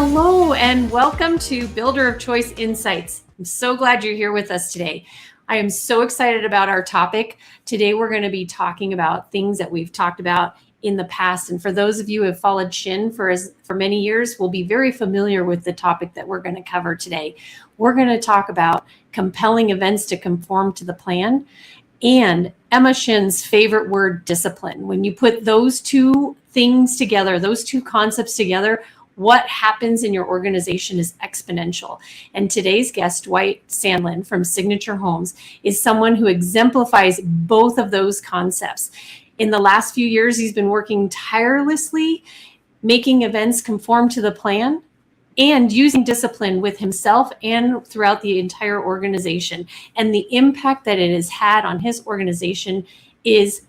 Hello and welcome to Builder of Choice Insights. I'm so glad you're here with us today. I am so excited about our topic. Today we're going to be talking about things that we've talked about in the past. And for those of you who have followed Shinn for many years, will be very familiar with the topic that we're going to cover today. We're going to talk about compelling events to conform to the plan and Emma Shinn's favorite word, discipline. When you put those two things together, those two concepts together, what happens in your organization is exponential. And today's guest, Dwight Sandlin from Signature Homes, is someone who exemplifies both of those concepts. In the last few years, he's been working tirelessly, making events conform to the plan and using discipline with himself and throughout the entire organization. And the impact that it has had on his organization is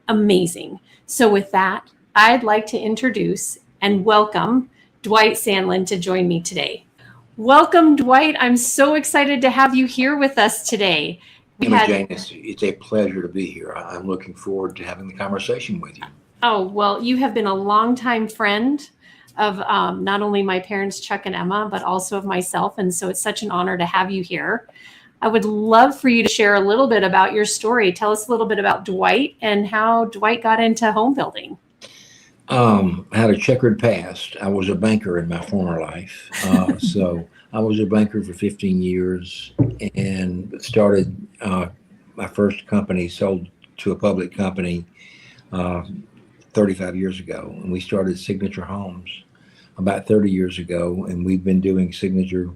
amazing. So with that, I'd like to introduce and welcome Dwight Sandlin to join me today. Welcome, Dwight. I'm so excited to have you here with us today. Jane, it's a pleasure to be here. I'm looking forward to having the conversation with you. Oh, well, you have been a longtime friend of not only my parents, Chuck and Emma, but also of myself. And so it's such an honor to have you here. I would love for you to share a little bit about your story. Tell us a little bit about Dwight and how Dwight got into home building. I had a checkered past. I was a banker in my former life. So I was a banker for 15 years and started my first company, sold to a public company 35 years ago. And we started Signature Homes about 30 years ago. And we've been doing Signature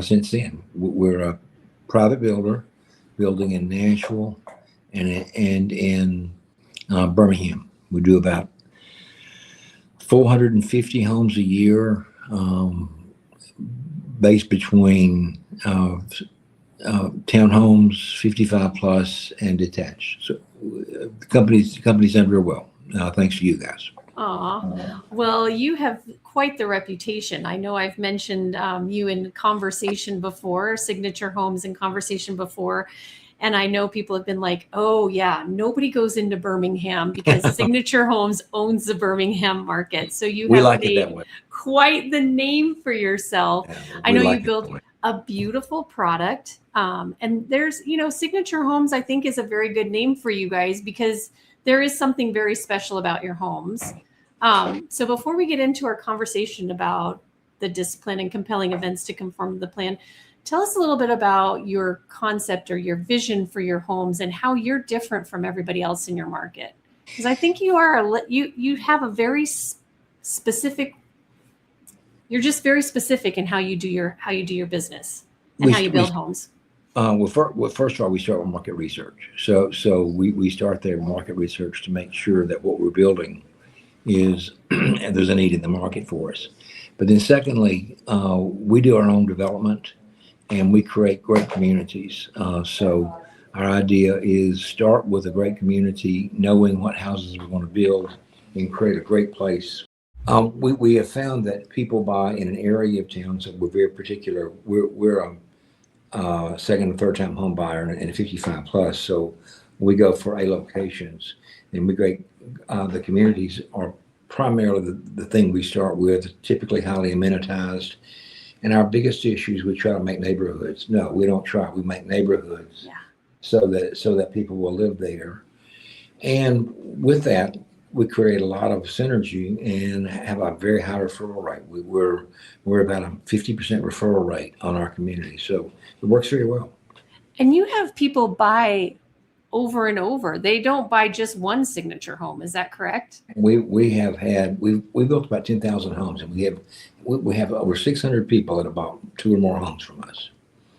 since then. We're a private builder, building in Nashville and in Birmingham. We do about 450 homes a year, based between townhomes, 55 plus, and detached. So the company's done real well, thanks to you guys. Aw, well, you have quite the reputation. I know I've mentioned you in conversation before, Signature Homes in conversation before. And I know people have been like, oh, yeah, nobody goes into Birmingham because Signature Homes owns the Birmingham market. So you have made quite the name for yourself. Yeah, I know you built a beautiful product. And there's, Signature Homes, I think, is a very good name for you guys because there is something very special about your homes. So before we get into our conversation about the discipline and compelling events to conform to the plan, tell us a little bit about your concept or your vision for your homes and how you're different from everybody else in your market. Because I think you have a very specific. You're just very specific in how you do your business and how you build homes. First of all, we start with market research. So we start there with market research to make sure that what we're building is and there's a need in the market for us. But then secondly, we do our own development. And we create great communities. So our idea is start with a great community, knowing what houses we want to build and create a great place. We have found that people buy in an area of town, so we're very particular. We're a second and third time home buyer and a 55 plus. So we go for A locations and the communities are primarily the thing we start with, typically highly amenitized. And our biggest issue is we try to make neighborhoods. No, we don't try. We make neighborhoods so that people will live there. And with that, we create a lot of synergy and have a very high referral rate. We're about a 50% referral rate on our community. So it works very well. And you have people buy over and over. They don't buy just one Signature home. Is that correct? We built about 10,000 homes, and we have over 600 people that have bought 2 or more homes from us.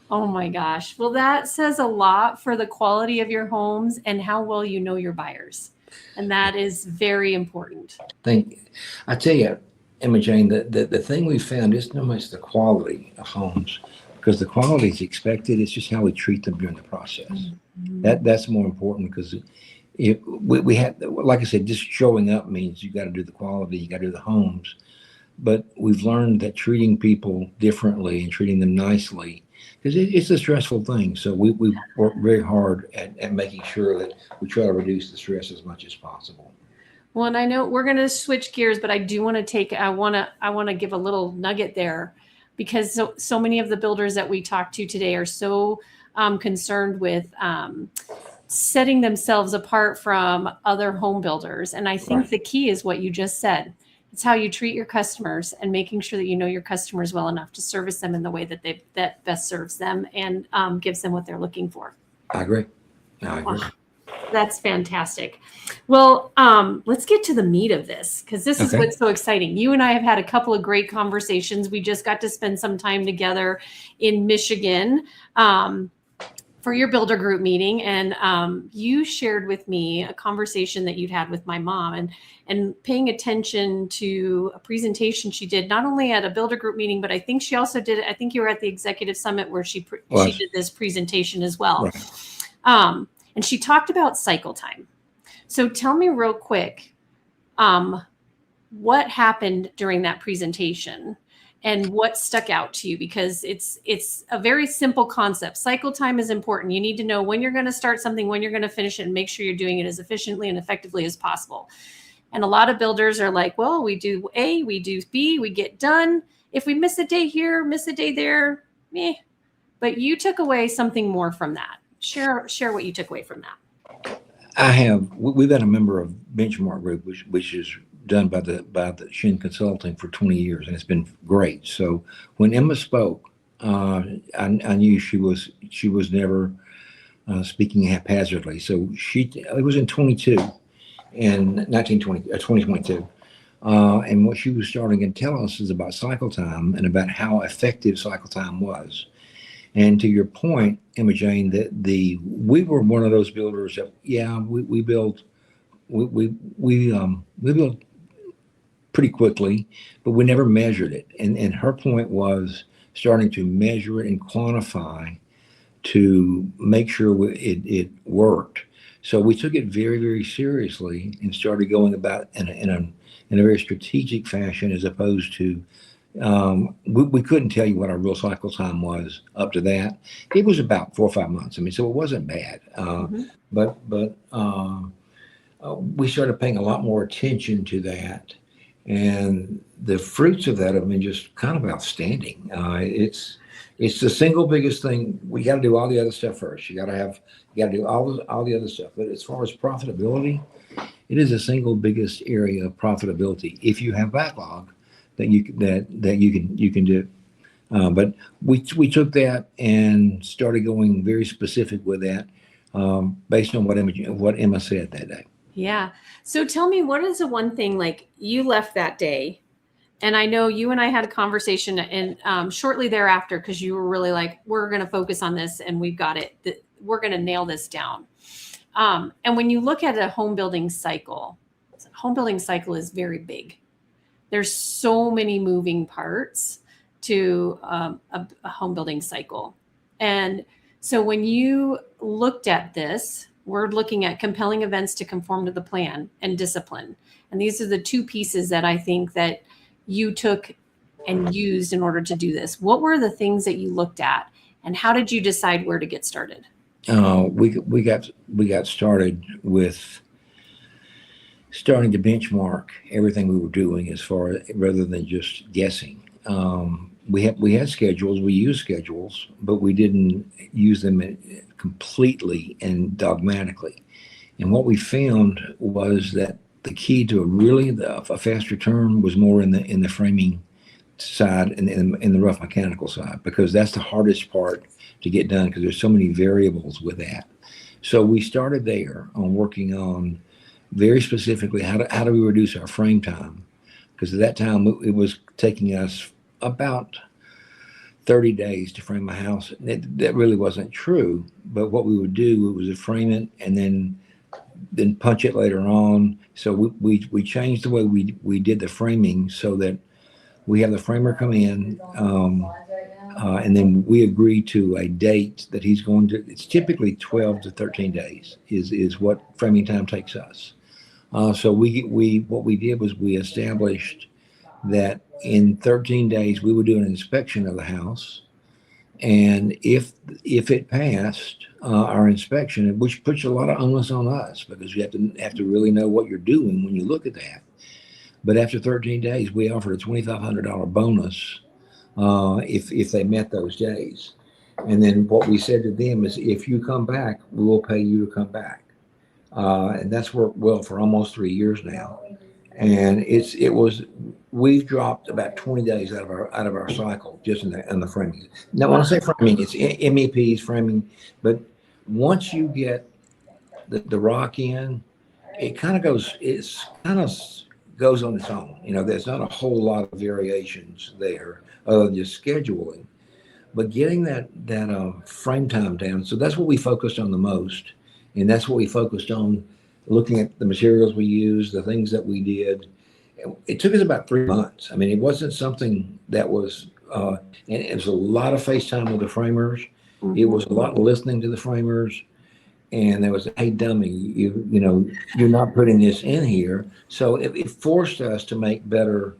Oh my gosh. Well, that says a lot for the quality of your homes and how well you know your buyers. And that is very important. I tell you, Emma Jane, the thing we found is not much the quality of homes, because the quality is expected. It's just how we treat them during the process. Mm-hmm. That's more important, because we have, like I said, just showing up means you got to do the quality, you got to do the homes. But we've learned that treating people differently and treating them nicely, because it's a stressful thing. So we work very hard at making sure that we try to reduce the stress as much as possible. Well, and I know we're going to switch gears, but I do want to I want to give a little nugget there, because so many of the builders that we talked to today are so concerned with setting themselves apart from other home builders. And I think the key is what you just said. It's how you treat your customers and making sure that you know your customers well enough to service them in the way that best serves them and gives them what they're looking for. I agree. I agree. Oh, that's fantastic. Well, let's get to the meat of this, because this is what's so exciting. You and I have had a couple of great conversations. We just got to spend some time together in Michigan for your builder group meeting. And you shared with me a conversation that you'd had with my mom, and paying attention to a presentation she did, not only at a builder group meeting, but I think she also did, I think you were at the executive summit where she did this presentation as well. Right. And she talked about cycle time. So tell me real quick, what happened during that presentation and what stuck out to you? Because it's a very simple concept. Cycle time is important. You need to know when you're going to start something, when you're going to finish it, and make sure you're doing it as efficiently and effectively as possible. And a lot of builders are like, well, we do A, we do B, we get done. If we miss a day here, miss a day there, meh. But you took away something more from that. Share what you took away from that. We've got a member of Benchmark Group, which is done by the Shinn Consulting for 20 years, and it's been great. So when Emma spoke, I knew she was never speaking haphazardly. So it was in 2022, and what she was starting to tell us is about cycle time and about how effective cycle time was. And to your point, Emma Jane, that we were one of those builders that we built pretty quickly, but we never measured it. And her point was starting to measure it and quantify to make sure it worked. So we took it very, very seriously and started going about in a very strategic fashion, as opposed to we couldn't tell you what our real cycle time was up to that. It was about 4 or 5 months. I mean, so it wasn't bad. But we started paying a lot more attention to that, and the fruits of that have been just kind of outstanding. It's the single biggest thing. We got to do all the other stuff first. You got to do all the other stuff. But as far as profitability, it is the single biggest area of profitability if you have backlog that you can do. But we took that and started going very specific with that, based on what Emma said that day. Yeah. So tell me, what is the one thing, like, you left that day, and I know you and I had a conversation, and shortly thereafter, because you were really like, we're going to focus on this, and we've got it. We're going to nail this down. And when you look at a home building cycle is very big. There's so many moving parts to a home building cycle. And so when you looked at this, we're looking at compelling events to conform to the plan and discipline. And these are the two pieces that I think that you took and used in order to do this. What were the things that you looked at, and how did you decide where to get started? We got started with starting to benchmark everything we were doing, rather than just guessing. We had schedules, we used schedules, but we didn't use them completely and dogmatically. And what we found was that the key to a fast return was more in the framing side and in the rough mechanical side, because that's the hardest part to get done, because there's so many variables with that. So we started there on working on very specifically how do we reduce our frame time, because at that time it was taking us about 30 days to frame a house. That really wasn't true, but what we would do was frame it and then punch it later on. So we changed the way we did the framing, so that we have the framer come in, and then we agree to a date that he's going to. It's typically 12 to 13 days is what framing time takes us. So what we did was we established that in 13 days we would do an inspection of the house, And if it passed our inspection, which puts a lot of onus on us because you have to really know what you're doing when you look at that. But after 13 days, we offered a $2,500 bonus if they met those days. And then what we said to them is, if you come back, we will pay you to come back. And that's worked well for almost 3 years now. And we've dropped about 20 days out of our cycle just in the framing. Now, when I say framing, it's MEPs framing, but once you get the rock in, it kind of goes on its own. There's not a whole lot of variations there other than just scheduling, but getting that frame time down. So that's what we focused on the most, and that's what we focused on, looking at the materials we used, the things that we did. It took us about 3 months. I mean, it wasn't something that was, and it was a lot of FaceTime with the framers. Mm-hmm. It was a lot of listening to the framers. And there was, hey, dummy, you're not putting this in here. So it forced us to make better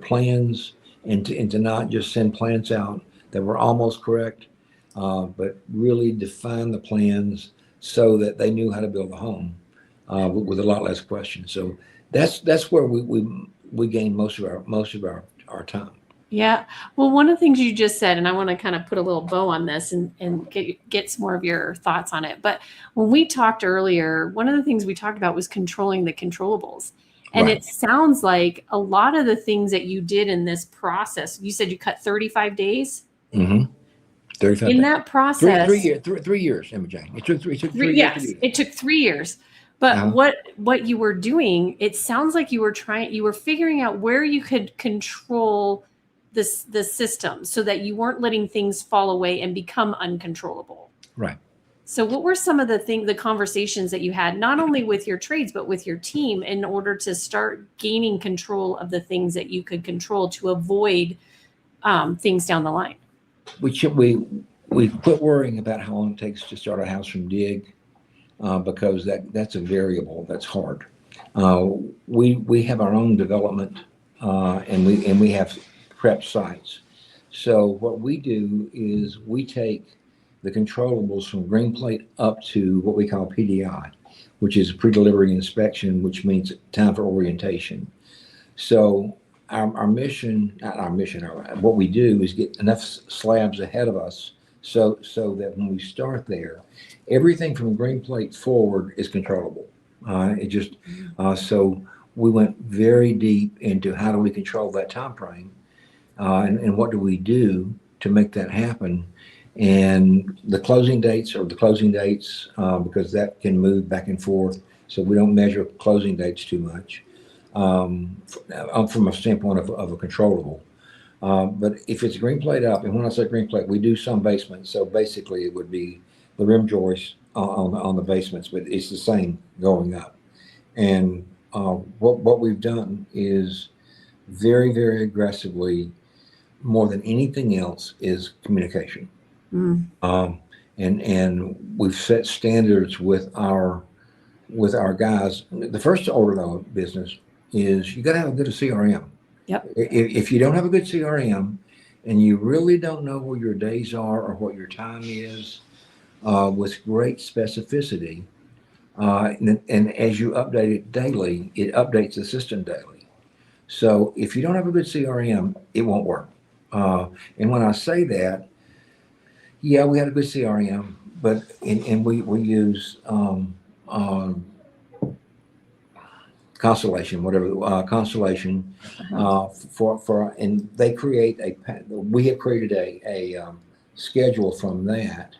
plans and to not just send plans out that were almost correct, but really define the plans so that they knew how to build a home with a lot less questions. So that's where we gained most of our time. Yeah. Well, one of the things you just said, and I want to kind of put a little bow on this and get some more of your thoughts on it. But when we talked earlier, one of the things we talked about was controlling the controllables. And Right. It sounds like a lot of the things that you did in this process, you said you cut 35 days? Mm-hmm. 35 in days. That process. 3 years, Emma Jane. It took 3 years. Yes, it took 3 years. But what you were doing, it sounds like you were figuring out where you could control the system so that you weren't letting things fall away and become uncontrollable. Right. So what were some of the conversations that you had, not only with your trades, but with your team, in order to start gaining control of the things that you could control to avoid things down the line? We quit worrying about how long it takes to start a house from dig, because that's a variable that's hard. We have our own development, and we have prep sites. So what we do is we take the controllables from green plate up to what we call PDI, which is pre-delivery inspection, which means time for orientation. So our mission, what we do is get enough slabs ahead of us so that when we start there, everything from green plate forward is controllable. So we went very deep into how do we control that time frame, and what do we do to make that happen. And the closing dates, because that can move back and forth. So we don't measure closing dates too much from a standpoint of a controllable. But if it's green plate up, and when I say green plate, we do some basements. So basically it would be the rim joist on the basements, but it's the same going up. And what we've done is very, very aggressively, more than anything else, is communication. And we've set standards with our guys. The first order of business is you got to have a good CRM. Yep. If you don't have a good CRM and you really don't know where your days are or what your time is, with great specificity, and as you update it daily, it updates the system daily. So if you don't have a good CRM, it won't work. And when I say that, yeah, we had a good CRM, but we use Constellation, Constellation, and they create we have created a schedule from that.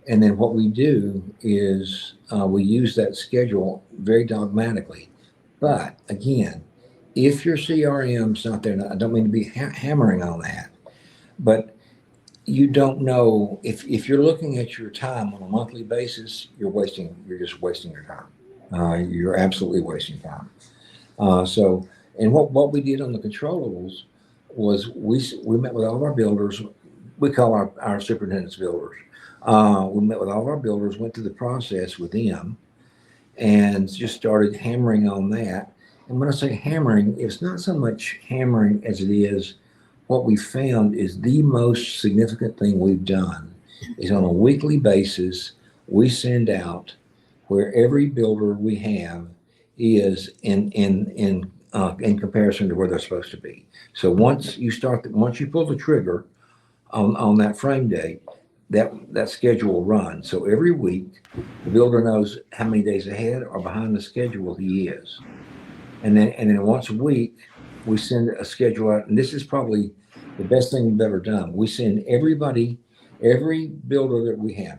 And then what we do is we use that schedule very dogmatically. But again, if your CRM's not there, I don't mean to be hammering on that, but you don't know if you're looking at your time on a monthly basis, you're just wasting your time. You're absolutely wasting time. And what we did on the controllables was we met with all of our builders. We call our superintendents builders. We met with all of our builders, went through the process with them, and just started hammering on that. And when I say hammering, it's not so much hammering as it is, what we found is the most significant thing we've done is on a weekly basis, we send out where every builder we have is in comparison to where they're supposed to be. So once you pull the trigger on that frame date, that schedule will run. So every week, the builder knows how many days ahead or behind the schedule he is. And then once a week, we send a schedule out. And this is probably the best thing we've ever done. We send every builder that we have,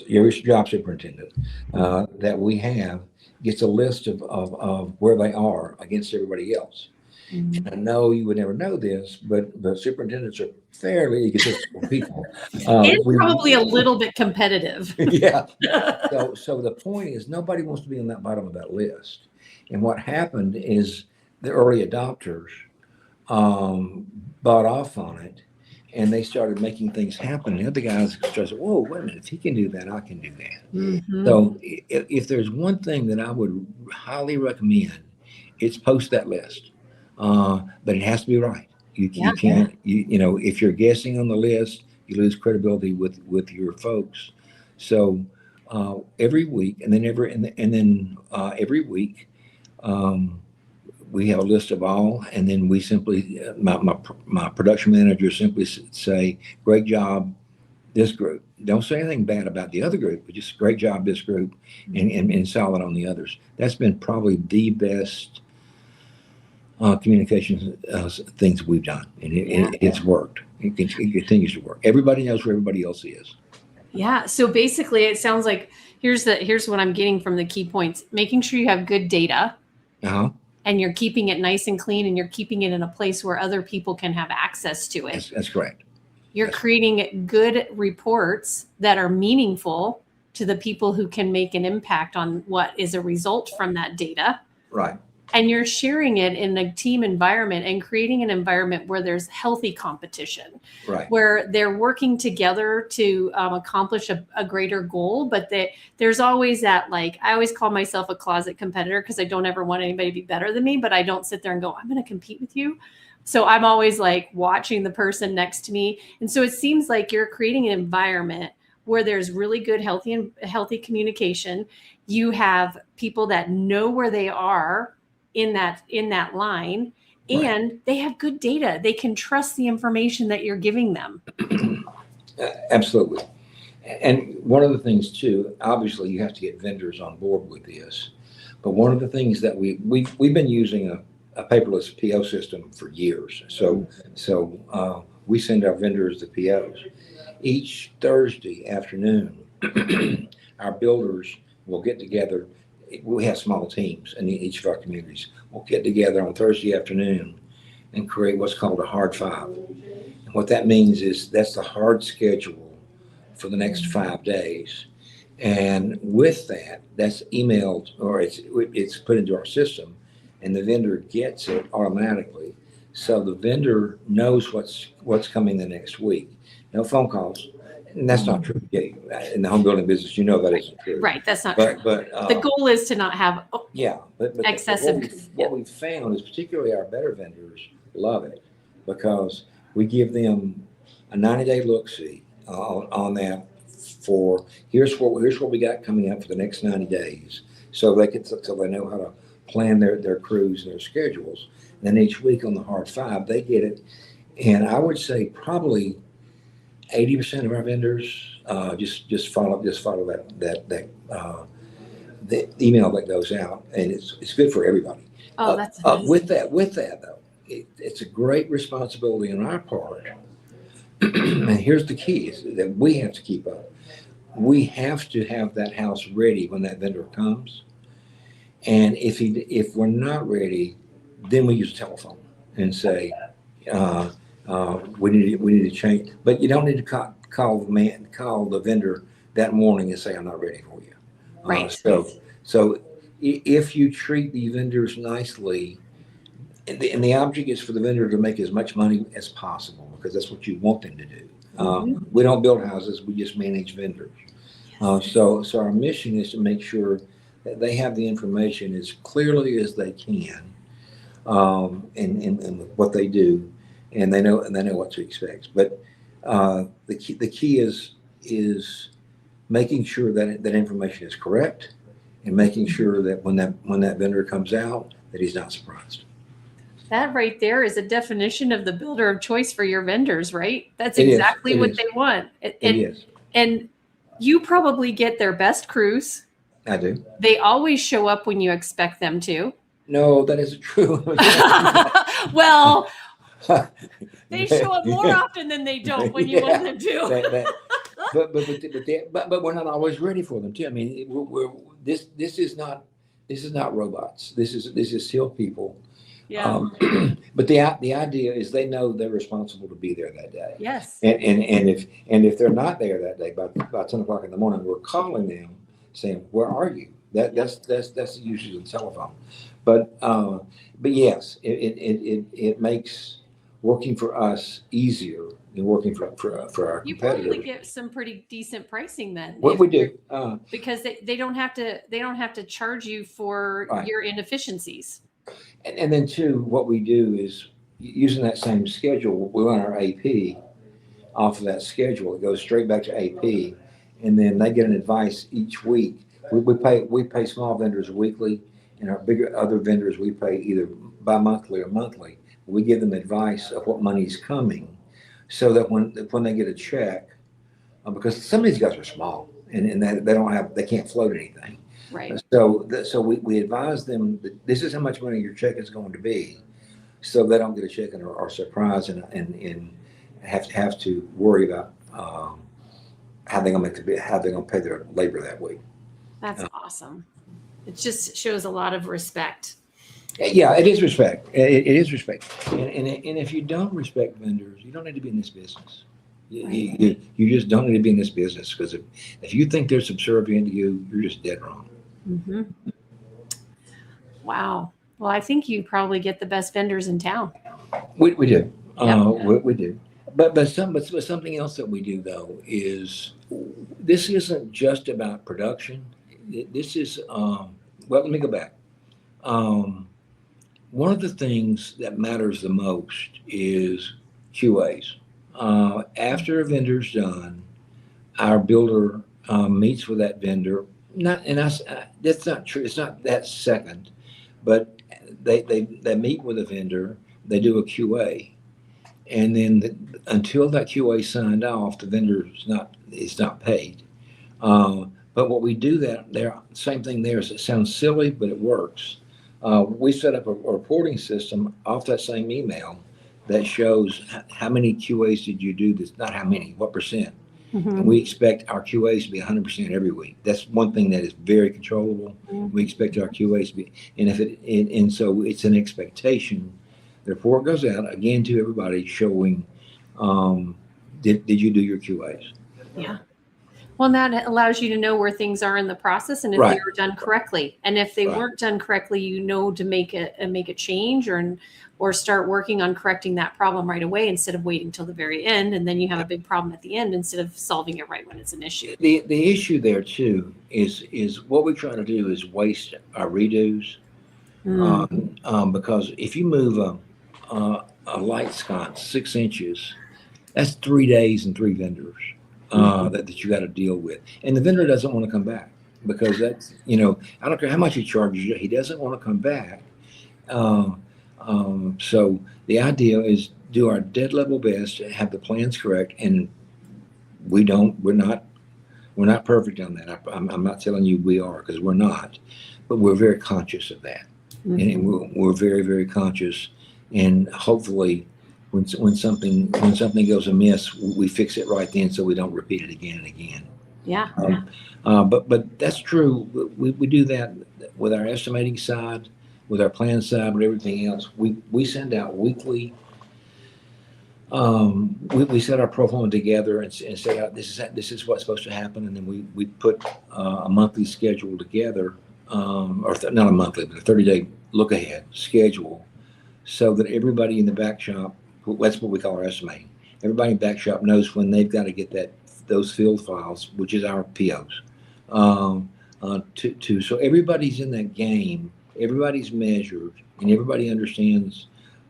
every job superintendent that we have gets a list of where they are against everybody else. And I know you would never know this, but superintendents are fairly egotistical people. And probably a little bit competitive. Yeah. So the point is, nobody wants to be on that bottom of that list. And what happened is the early adopters bought off on it, and they started making things happen. The other guys started saying, "Whoa, wait a minute! If he can do that, I can do that." Mm-hmm. So if there's one thing that I would highly recommend, it's post that list. But it has to be right. You can't, if you're guessing on the list, you lose credibility with your folks. So every week, and then every week, we have a list of all, and then we simply, my production manager simply say, "Great job, this group." Don't say anything bad about the other group, but just great job, this group, and solid on the others. That's been probably the best communications things we've done, and it's worked. It continues to work. Everybody knows where everybody else is. Yeah. So basically, it sounds like here's what I'm getting from the key points: making sure you have good data, and you're keeping it nice and clean, and you're keeping it in a place where other people can have access to it. That's correct. You're creating good reports that are meaningful to the people who can make an impact on what is a result from that data. Right. And you're sharing it in a team environment and creating an environment where there's healthy competition, right, where they're working together to accomplish a greater goal. But there's always that, like, I always call myself a closet competitor because I don't ever want anybody to be better than me, but I don't sit there and go, I'm going to compete with you. So I'm always like watching the person next to me. And so it seems like you're creating an environment where there's really good, healthy communication. You have people that know where they are in that line, and right, they have good data. They can trust the information that you're giving them. Absolutely. And one of the things too, obviously you have to get vendors on board with this, but one of the things that we've been using a paperless PO system for years. So we send our vendors the POs. Each Thursday afternoon, our builders will get together. We have small teams in each of our communities. We'll get together on Thursday afternoon and create what's called a hard 5. And what that means is that's the hard schedule for the next 5 days. And with that, that's emailed, or it's put into our system, and the vendor gets it automatically. So the vendor knows what's coming the next week. No phone calls. And that's not true. In the home building business, that isn't true. Right, that's not true. But the goal is to not have excessive. What we've found is particularly our better vendors love it because we give them a 90-day look-see on that for here's what we got coming up for the next 90 days, so they know how to plan their crews and their schedules. And then each week on the hard 5, they get it, and I would say probably 80% of our vendors just follow that the email that goes out, and it's good for everybody. Oh, that's amazing. With that though, it's a great responsibility on our part. And here's the key: is that we have to keep up. We have to have that house ready when that vendor comes. And if we're not ready, then we use a telephone and say, we need to change. But you don't need to call the vendor that morning and say, I'm not ready for you. Right. So if you treat the vendors nicely, and the object is for the vendor to make as much money as possible, because that's what you want them to do. We don't build houses, we just manage vendors. So our mission is to make sure that they have the information as clearly as they can, and what they do. and they know what to expect. But the key is making sure that information is correct, and making sure that when that vendor comes out, that he's not surprised. That right there is a definition of the builder of choice for your vendors, right? That's It is. exactly It what is. they want. It is. And you probably get their best crews. I do. They always show up when you expect them to. No, that isn't true. Well, they show up more often than they don't when you want them to. But we're not always ready for them too. I mean, this is not robots. This is still people. Yeah. But the idea is they know they're responsible to be there that day. Yes. And if they're not there that day by 10 o'clock in the morning, we're calling them saying, "Where are you?" That's usually the telephone. But yes, it makes working for us easier than working for our You competitors. probably get some pretty decent pricing then. What we do, because they don't have to charge you for Right. your inefficiencies. and then too, what we do is using that same schedule, we run our AP off of that schedule. It goes straight back to AP, and then they get an advice each week. We pay small vendors weekly, and our bigger other vendors we pay either bi-monthly or monthly. We give them advice of what money's coming, so that when they get a check, because some of these guys are small and they can't float anything. Right. So we advise them that this is how much money your check is going to be, so they don't get a check and are surprised and have to worry about how they're going to pay their labor that week. That's awesome. It just shows a lot of respect. Yeah, it is respect. It is respect. And if you don't respect vendors, you don't need to be in this business. You just don't need to be in this business, because if you think they're subservient to you, you're just dead wrong. Mm-hmm. Wow. Well, I think you probably get the best vendors in town. We do. Yep. We do. But something else that we do though is, this isn't just about production. This is well, let me go back. One of the things that matters the most is QAs. After a vendor's done, our builder meets with that vendor. That's not true. It's not that second, but they meet with a vendor. They do a QA, and then until that QA signed off, the vendor is not paid. But what we do same thing there. Is it sounds silly, but it works. We set up a reporting system off that same email that shows how many QAs did you do. This, not how many, what percent. Mm-hmm. And we expect our QAs to be 100% every week. That's one thing that is very controllable. Mm-hmm. We expect our QAs to be, and so it's an expectation. The report goes out again to everybody showing, did you do your QAs? Yeah. Well, that allows you to know where things are in the process and if Right. they were done correctly. And if they Right. weren't done correctly, you know to make a change or start working on correcting that problem right away instead of waiting till the very end, and then you have a big problem at the end instead of solving it right when it's an issue. The issue there too is what we try to do is waste our redos, because if you move a light sconce 6 inches, that's 3 days and 3 vendors that you got to deal with, and the vendor doesn't want to come back, because that's, I don't care how much he charges you, he doesn't want to come back. So the idea is do our dead level best, have the plans correct, and we're not perfect on that. I'm not telling you we are, because we're not, but we're very conscious of that. Mm-hmm. And we're very, very conscious, and hopefully when something goes amiss, we fix it right then, so we don't repeat it again and again. Yeah. But that's true. We do that with our estimating side, with our plan side, but everything else. We send out weekly. We set our pro forma together and say out this is what's supposed to happen, and then we put a monthly schedule together, not a monthly, but a 30-day look ahead schedule, so that everybody in the back shop, that's what we call our estimating. Everybody in the back shop knows when they've got to get those field files, which is our POs, so everybody's in that game, everybody's measured, and everybody understands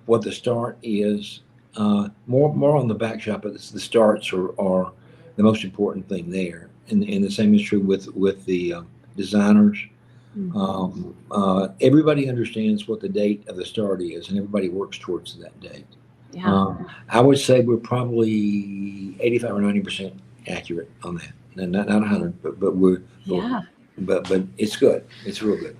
what the start is More on the back shop, but it's the starts are the most important thing there. And the same is true with the designers. Everybody understands what the date of the start is, and everybody works towards that date. Yeah. I would say we're probably 85 or 90% accurate on that. Not 100, but we're Yeah. but it's good. It's real good.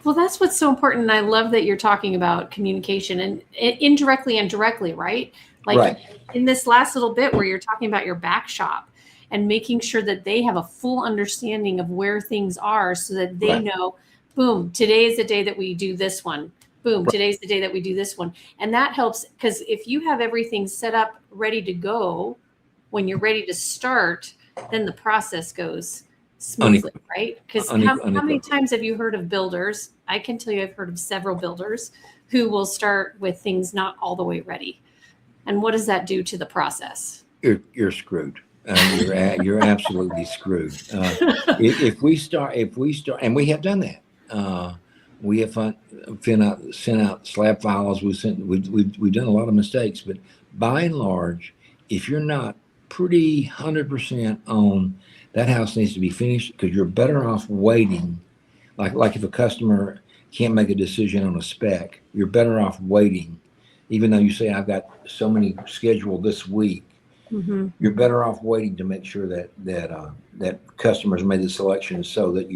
Well, that's what's so important. And I love that you're talking about communication and indirectly and directly, right? Like Right. in this last little bit where you're talking about your back shop and making sure that they have a full understanding of where things are so that they Right. know, boom, today is the day that we do this one. Boom, Right. today's the day that we do this one. And that helps because if you have everything set up, ready to go, when you're ready to start, then the process goes smoothly, right? Because how many times have you heard of builders? I can tell you I've heard of several builders who will start with things not all the way ready. And what does that do to the process? You're screwed. You're absolutely screwed. If we start, and we have done that. We have sent out slab files. We've done a lot of mistakes, but by and large, if you're not pretty 100% on that house needs to be finished, because you're better off waiting. Like if a customer can't make a decision on a spec, you're better off waiting. Even though you say I've got so many scheduled this week, you're better off waiting to make sure that customers made the selection so that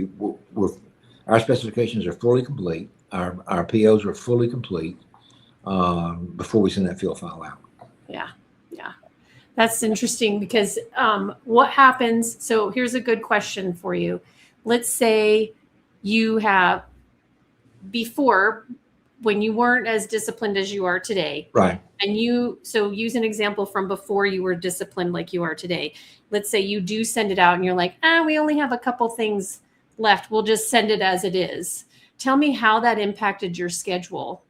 our specifications are fully complete, our POs are fully complete before we send that field file out. Yeah. That's interesting because what happens, so here's a good question for you. Let's say you have before, when you weren't as disciplined as you are today. Right. And so use an example from before you were disciplined like you are today. Let's say you do send it out and you're like, we only have a couple things left. We'll just send it as it is. Tell me how that impacted your schedule.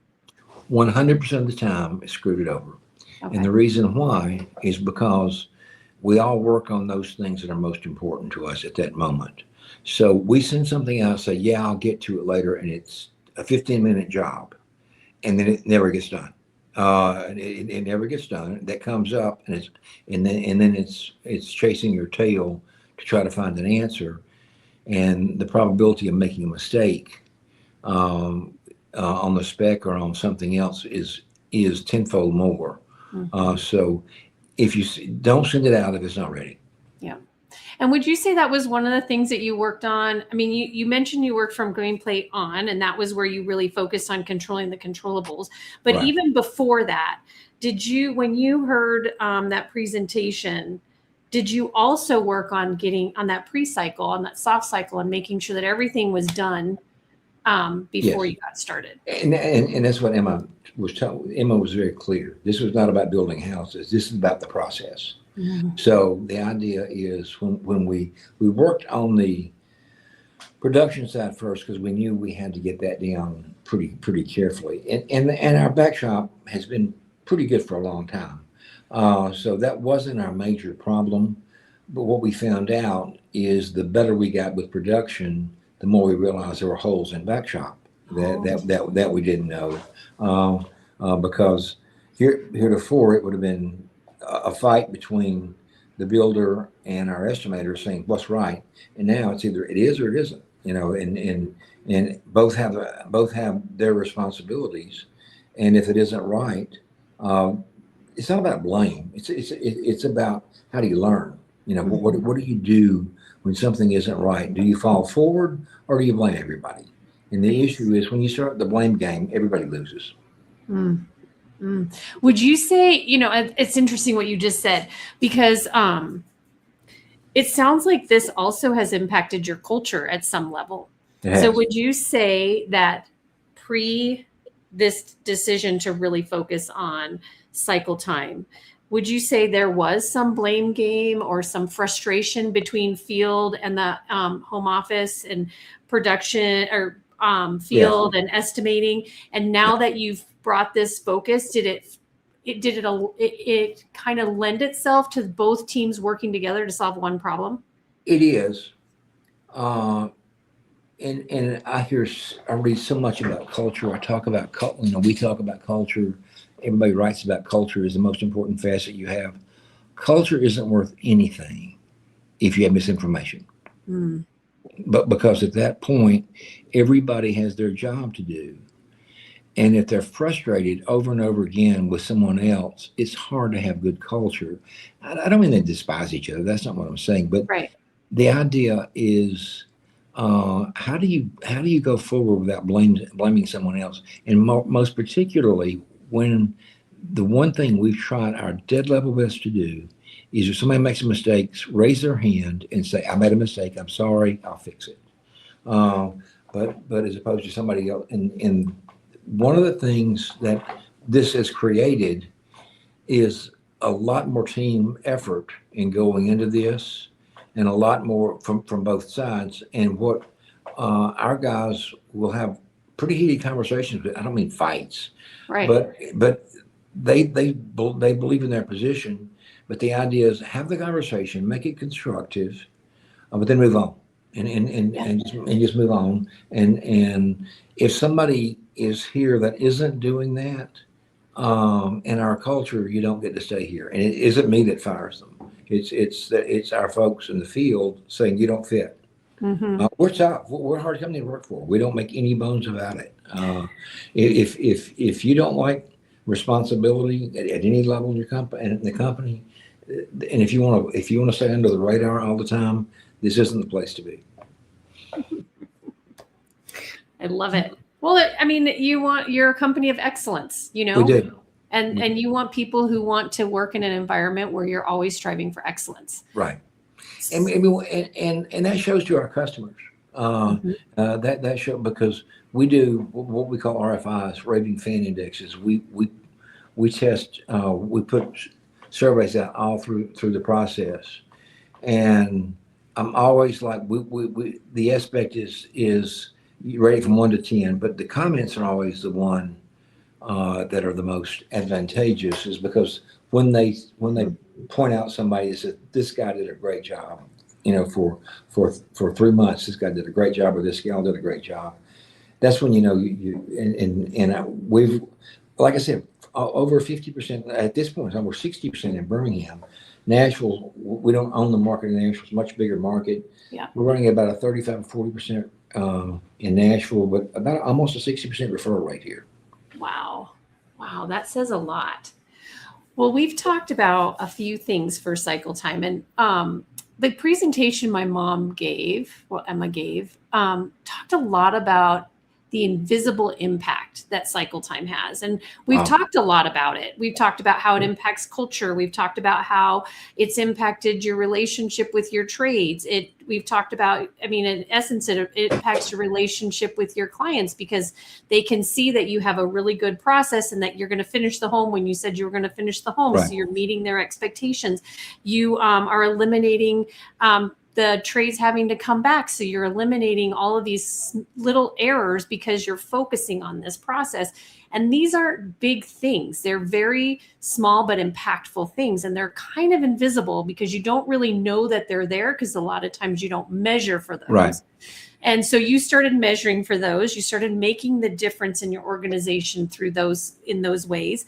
100% of the time, it screwed it over. Okay. And the reason why is because we all work on those things that are most important to us at that moment. So we send something out and say, yeah, I'll get to it later. And it's a 15-minute job. And then it never gets done. It never gets done. That comes up and then it's chasing your tail to try to find an answer. And the probability of making a mistake on the spec or on something else is tenfold more. So if you don't send it out if it's not ready. Yeah. And would you say that was one of the things that you worked on? I mean, you mentioned you worked from green plate on, and that was where you really focused on controlling the controllables. But Right. even before that, when you heard that presentation, did you also work on getting on that pre-cycle, on that soft cycle, and making sure that everything was done before Yes. you got started? And that's what Emma was telling. Emma was very clear. This was not about building houses. This is about the process. So the idea is when we worked on the production side first, because we knew we had to get that down pretty carefully. And our back shop has been pretty good for a long time. So that wasn't our major problem. But what we found out is the better we got with production, the more we realized there were holes in back shop that we didn't know. Because heretofore it would have been a fight between the builder and our estimator saying what's right, and now it's either it is or it isn't. And both have their responsibilities, and if it isn't right, it's not about blame. It's about how do you learn. What do you do when something isn't right? Do you fall forward or do you blame everybody? And the issue is when you start the blame game, everybody loses. Would you say, it's interesting what you just said, because it sounds like this also has impacted your culture at some level. So would you say that this decision to really focus on cycle time, would you say there was some blame game or some frustration between field and the home office and production or field and estimating? And now that you've brought this focus, did it kind of lend itself to both teams working together to solve one problem? It is. And I read so much about culture. We talk about culture, everybody writes about culture is the most important facet you have. Culture isn't worth anything if you have misinformation. Mm. But because at that point, everybody has their job to do. And if they're frustrated over and over again with someone else, it's hard to have good culture. I don't mean they despise each other. That's not what I'm saying. But Right. the idea is, how do you go forward without blaming someone else? And most particularly when the one thing we've tried our dead level best to do is if somebody makes a mistake, raise their hand and say, "I made a mistake. I'm sorry. I'll fix it." But as opposed to somebody else, and one of the things that this has created is a lot more team effort in going into this, and a lot more from both sides. And what our guys will have pretty heated conversations. But I don't mean fights, Right. but they believe in their position. But the idea is have the conversation, make it constructive, but then move on, and just move on. And if somebody is here that isn't doing that, in our culture, you don't get to stay here. And it isn't me that fires them. It's our folks in the field saying you don't fit. Mm-hmm. We're tough. We're a hard company to work for. We don't make any bones about it. If you don't like responsibility at any level in your company and the company, and if you want to stay under the radar all the time, this isn't the place to be. I love it. Well, I mean, you're a company of excellence, We do. and you want people who want to work in an environment where you're always striving for excellence. Right. And that shows to our customers. Mhm. That show because we do what we call RFIs, raving fan indexes. We test. We put surveys out all through the process, and I'm always like, we the aspect is you rate from 1 to 10, but the comments are always the one that are the most advantageous, is because when they point out somebody that says this guy did a great job, for 3 months, this guy did a great job, or this gal did a great job. That's when we've, like I said, over 50% at this point, over 60% in Birmingham. Nashville, we don't own the market in Nashville. It's a much bigger market. Yeah. We're running about a 35-40% in Nashville, but about almost a 60% referral rate here. Wow, that says a lot. Well, we've talked about a few things for cycle time, and the presentation my mom gave, Emma gave, talked a lot about the invisible impact that cycle time has. And we've talked a lot about it. We've talked about how it impacts culture. We've talked about how it's impacted your relationship with your trades. We've talked about, in essence, it impacts your relationship with your clients because they can see that you have a really good process and that you're going to finish the home when you said you were going to finish the home. Right. So you're meeting their expectations. You are eliminating the trades having to come back. So you're eliminating all of these little errors because you're focusing on this process. And these aren't big things. They're very small but impactful things. And they're kind of invisible because you don't really know that they're there because a lot of times you don't measure for those. Right. And so you started measuring for those. You started making the difference in your organization in those ways.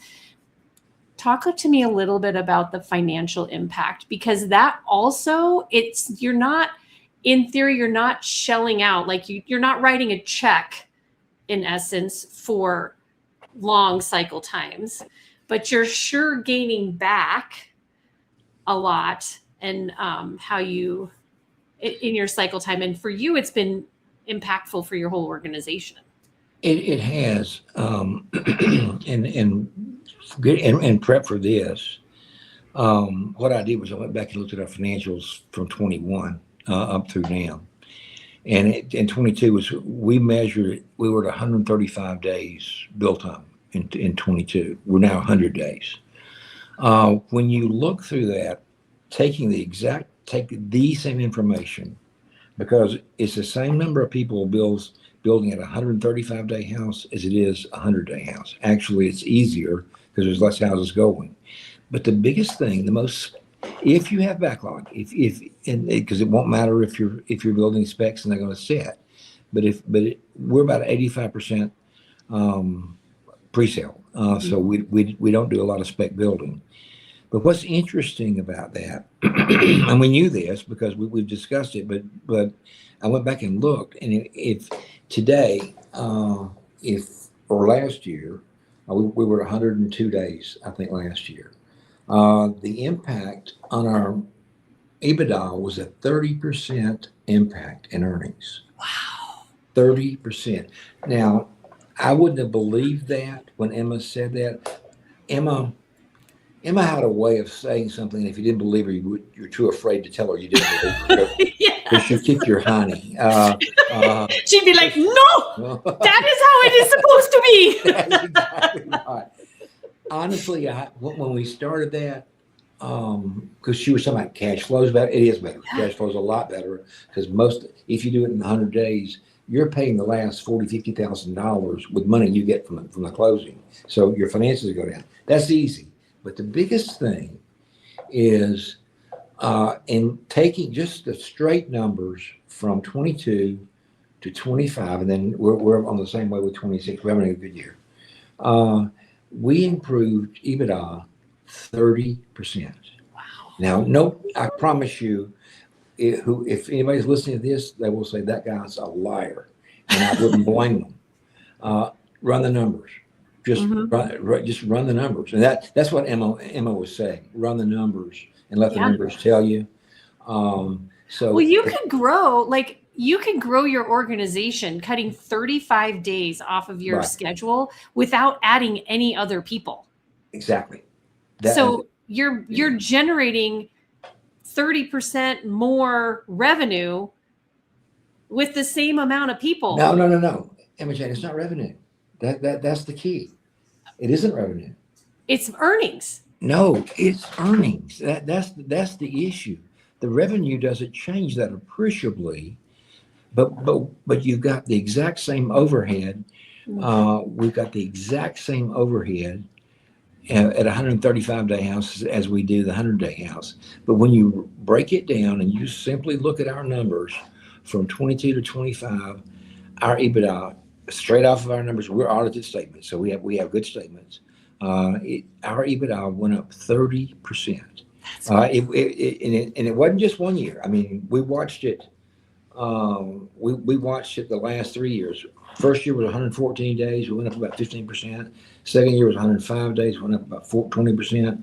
Talk to me a little bit about the financial impact, because that also, you're not shelling out, like you're not writing a check in essence for long cycle times, but you're sure gaining back a lot and in your cycle time. And for you, it's been impactful for your whole organization. It has, and prep for this. What I did was I went back and looked at our financials from 21 up through now, and in 22 we measured it. We were at 135 days built time in 22. We're now 100 days. When you look through that, take the same information, because it's the same number of people building at a 135-day house as it is a 100-day house. Actually, it's easier because there's less houses going. But the biggest thing, if you have backlog, because it won't matter if you're building specs and they're going to sit, but we're about 85% pre-sale. So we don't do a lot of spec building. But what's interesting about that, and we knew this because we've discussed it, but I went back and looked, and if today, or last year, we were 102 days, I think, last year. The impact on our EBITDA was a 30% impact in earnings. Wow. 30%. Now, I wouldn't have believed that when Emma said that. Emma had a way of saying something, and if you didn't believe her, you're too afraid to tell her you didn't believe her. Because she'd kick your honey. She'd be like, no, that is how it is supposed to be. That's exactly right. Honestly, when we started that, because she was talking about cash flows better, it is better. Cash flows a lot better because if you do it in 100 days, you're paying the last $40,000-$50,000 with money you get from the closing. So your finances go down. That's easy. But the biggest thing is in taking just the straight numbers from 22 to 25, and then we're on the same way with 26. We're having a good year. We improved EBITDA 30%. Wow. Now, no, I promise you, if anybody's listening to this, they will say that guy's a liar, and I wouldn't blame them. Run the numbers. Just run the numbers, and that's what Emma was saying. Run the numbers and let the numbers tell you. So you can grow your organization cutting 35 days off of your schedule without adding any other people. Exactly. So you're generating 30% more revenue with the same amount of people. No. Emma Jane, it's not revenue. That's the key. It isn't revenue. It's earnings. No, it's earnings. That's the issue. The revenue doesn't change that appreciably, but you've got the exact same overhead. We've got the exact same overhead at a 135-day house as we do the 100-day house. But when you break it down and you simply look at our numbers from 22 to 25, our EBITDA, straight off of our numbers, we're audited statements, so we have good statements. Our EBITDA went up 30%. And it wasn't just 1 year. I mean, we watched it. We watched it the last 3 years. First year was 114 days. We went up about 15%. Second year was 105 days. Went up about 20%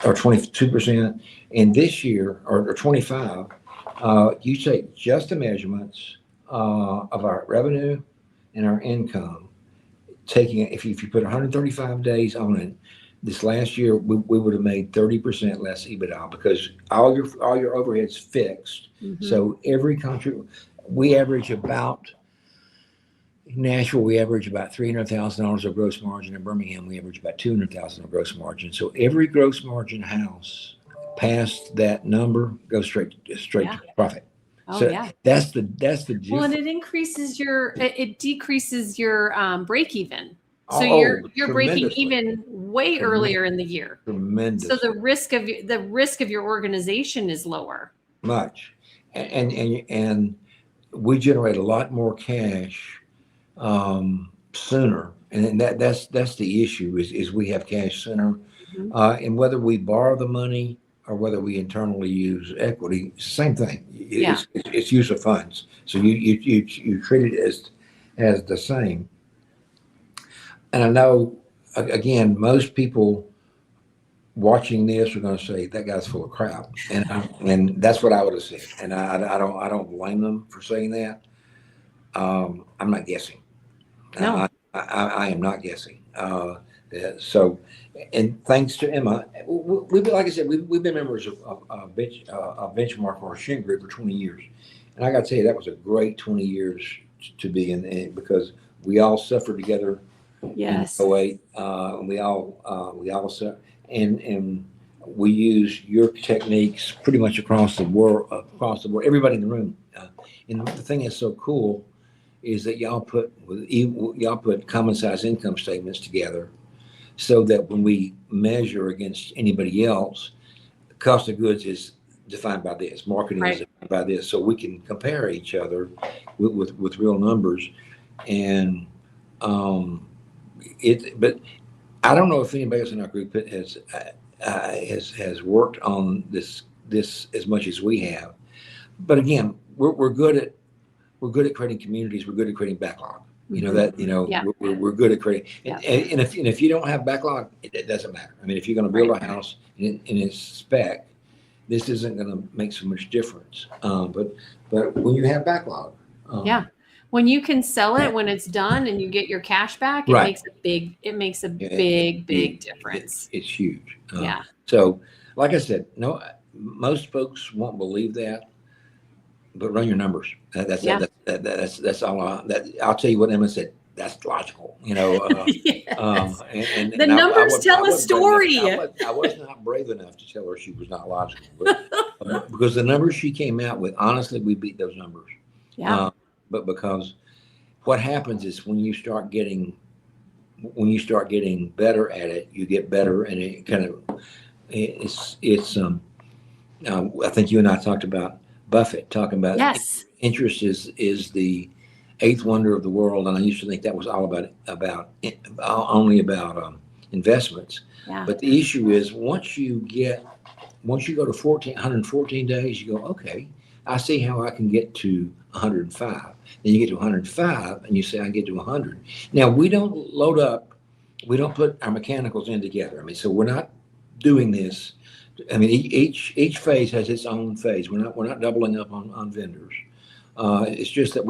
or 22%. And this year, or 25, you take just the measurements of our revenue and our income, taking it, if you put 135 days on it, this last year we would have made 30% less EBITDA because all your overhead's fixed. So every country, we average about, in Nashville, we average about $300,000 of gross margin. In Birmingham, we average about $200,000 of gross margin. So every gross margin house past that number goes straight to profit. That's the difference. Well, and it decreases your break even. So you're breaking even way earlier in the year. Tremendous. So the risk of your organization is lower. Much, and we generate a lot more cash sooner, and that's the issue is we have cash sooner, and whether we borrow the money or whether we internally use equity, same thing. It's use of funds. So you treat it as the same. And I know, again, most people watching this are going to say that guy's full of crap, and that's what I would have said. And I don't blame them for saying that. I'm not guessing. No, I am not guessing. So, and thanks to Emma, we've been, like I said, we've been members of Benchmark or Shinn group for 20 years, and I got to tell you that was a great 20 years to be in because we all suffered together. Yes. In 08, we all suffered, and we use your techniques pretty much across the world. Everybody in the room. And the thing that's so cool is that y'all put common size income statements together, so that when we measure against anybody else, the cost of goods is defined by this, marketing is defined by this, so we can compare each other with real numbers. And But I don't know if anybody else in our group has worked on this as much as we have. But again, we're good at creating communities. We're good at creating backlog. You know that. Yeah. We're good at creating. Yeah. And if you don't have backlog, it doesn't matter. I mean, if you're going to build a house in its spec, this isn't going to make so much difference. But when you have backlog, when you can sell it when it's done and you get your cash back, it makes a big difference. It's huge. Yeah. So, like I said, no, most folks won't believe that, but run your numbers. That's all. I'll tell you what Emma said. That's logical. Yes. And the numbers tell a story. I was not brave enough to tell her she was not logical, but, because the numbers she came out with, honestly, we beat those numbers. Yeah. But because what happens is when you start getting better at it, you get better, and it kind of I think you and I talked about Buffett talking about interest is the eighth wonder of the world, and I used to think that was all about only about investments. Yeah. But the issue is once you go to 114 days, you go, okay, I see how I can get to 105. Then you get to 105 and you say, I can get to 100. Now we don't put our mechanicals in together. I mean, so we're not doing this. I mean, each phase has its own phase. We're not doubling up on vendors. It's just that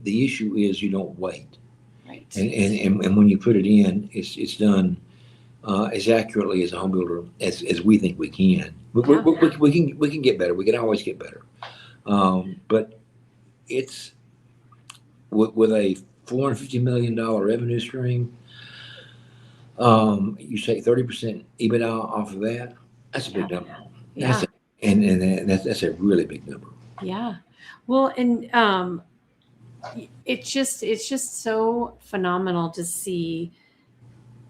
the issue is you don't wait. Right. And when you put it in, it's done as accurately as a home builder as we think we can. We can get better. We can always get better. But it's with a $450 million revenue stream. You take 30% EBITDA off of that. That's a big number. Yeah. That's a really big number. Yeah. Well, and it's just so phenomenal to see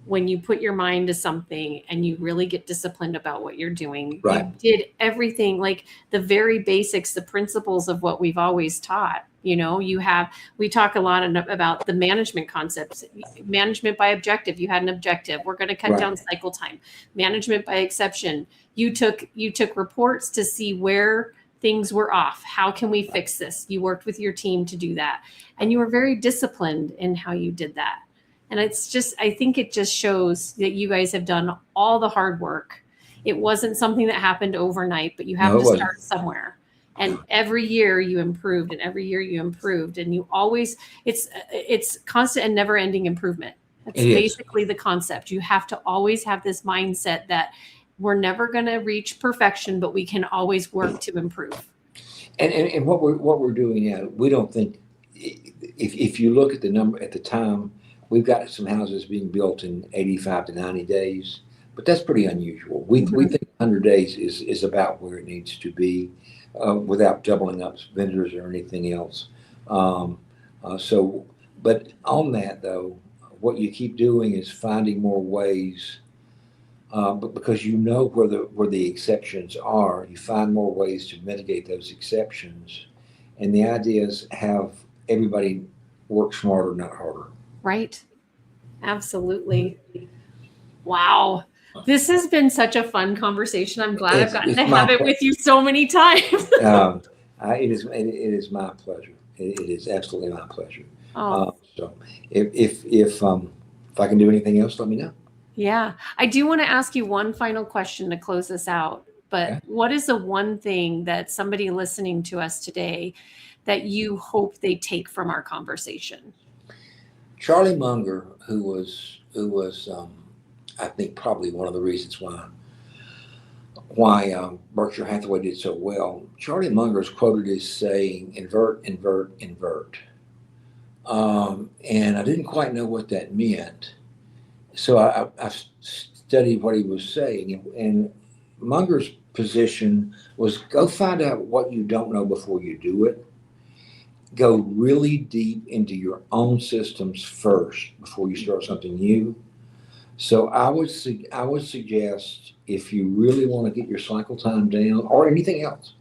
when you put your mind to something and you really get disciplined about what you're doing. Right. You did everything, like the very basics, the principles of what we've always taught. We talk a lot about the management concepts, management by objective. You had an objective. We're going to cut down cycle time. Management by exception. You took reports to see where things were off. How can we fix this? You worked with your team to do that. And you were very disciplined in how you did that. And I think it just shows that you guys have done all the hard work. It wasn't something that happened overnight, but you have to start somewhere. And every year you improved, and you always, it's constant and never ending improvement. That's basically the concept. You have to always have this mindset that we're never going to reach perfection, but we can always work to improve. And what we're doing now, we don't think, if you look at the number at the time, we've got some houses being built in 85 to 90 days, but that's pretty unusual. We think 100 days is about where it needs to be, without doubling up vendors or anything else. But on that though, what you keep doing is finding more ways, but because where the exceptions are, you find more ways to mitigate those exceptions. And the idea is have everybody work smarter, not harder. Right. Absolutely. Wow. This has been such a fun conversation. I'm glad I've gotten to have it with you so many times. It is my pleasure. It is absolutely my pleasure. So if I can do anything else, let me know. Yeah. I do want to ask you one final question to close this out. But what is the one thing that somebody listening to us today that you hope they take from our conversation? Charlie Munger, who was I think probably one of the reasons why Berkshire Hathaway did so well. Charlie Munger is quoted as saying, "Invert, invert, invert," and I didn't quite know what that meant, so I studied what he was saying. And Munger's position was go find out what you don't know before you do it. Go really deep into your own systems first before you start something new. So I would suggest, if you really want to get your cycle time down or anything else,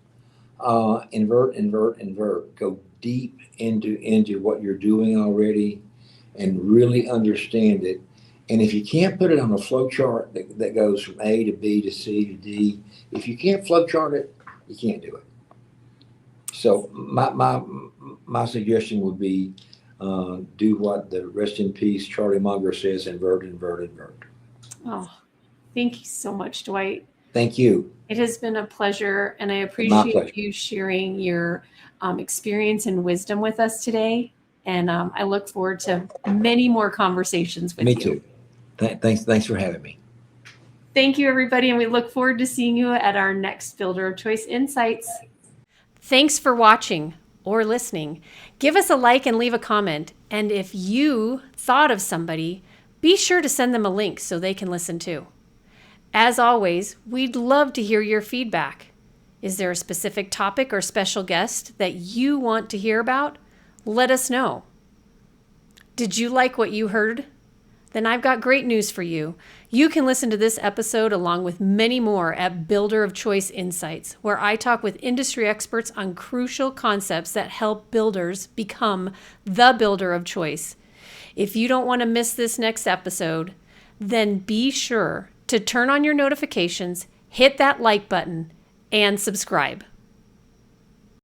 invert, invert, invert. Go deep into what you're doing already and really understand it. And if you can't put it on a flow chart that goes from A to B to C to D, if you can't flow chart it, you can't do it. So my suggestion would be do what the rest in peace Charlie Munger says: invert, invert, invert. Oh, thank you so much, Dwight. Thank you. It has been a pleasure, and I My appreciate pleasure. you sharing your experience and wisdom with us today. And I look forward to many more conversations with Me you. too. Thanks for having me. Thank you, everybody, and we look forward to seeing you at our next Builder of Choice Insights. Thanks for watching or listening. Give us a like and leave a comment. And if you thought of somebody, be sure to send them a link so they can listen too. As always, we'd love to hear your feedback. Is there a specific topic or special guest that you want to hear about? Let us know. Did you like what you heard? Then I've got great news for you. You can listen to this episode along with many more at Builder of Choice Insights, where I talk with industry experts on crucial concepts that help builders become the builder of choice. If you don't want to miss this next episode, then be sure to turn on your notifications, hit that like button, and subscribe.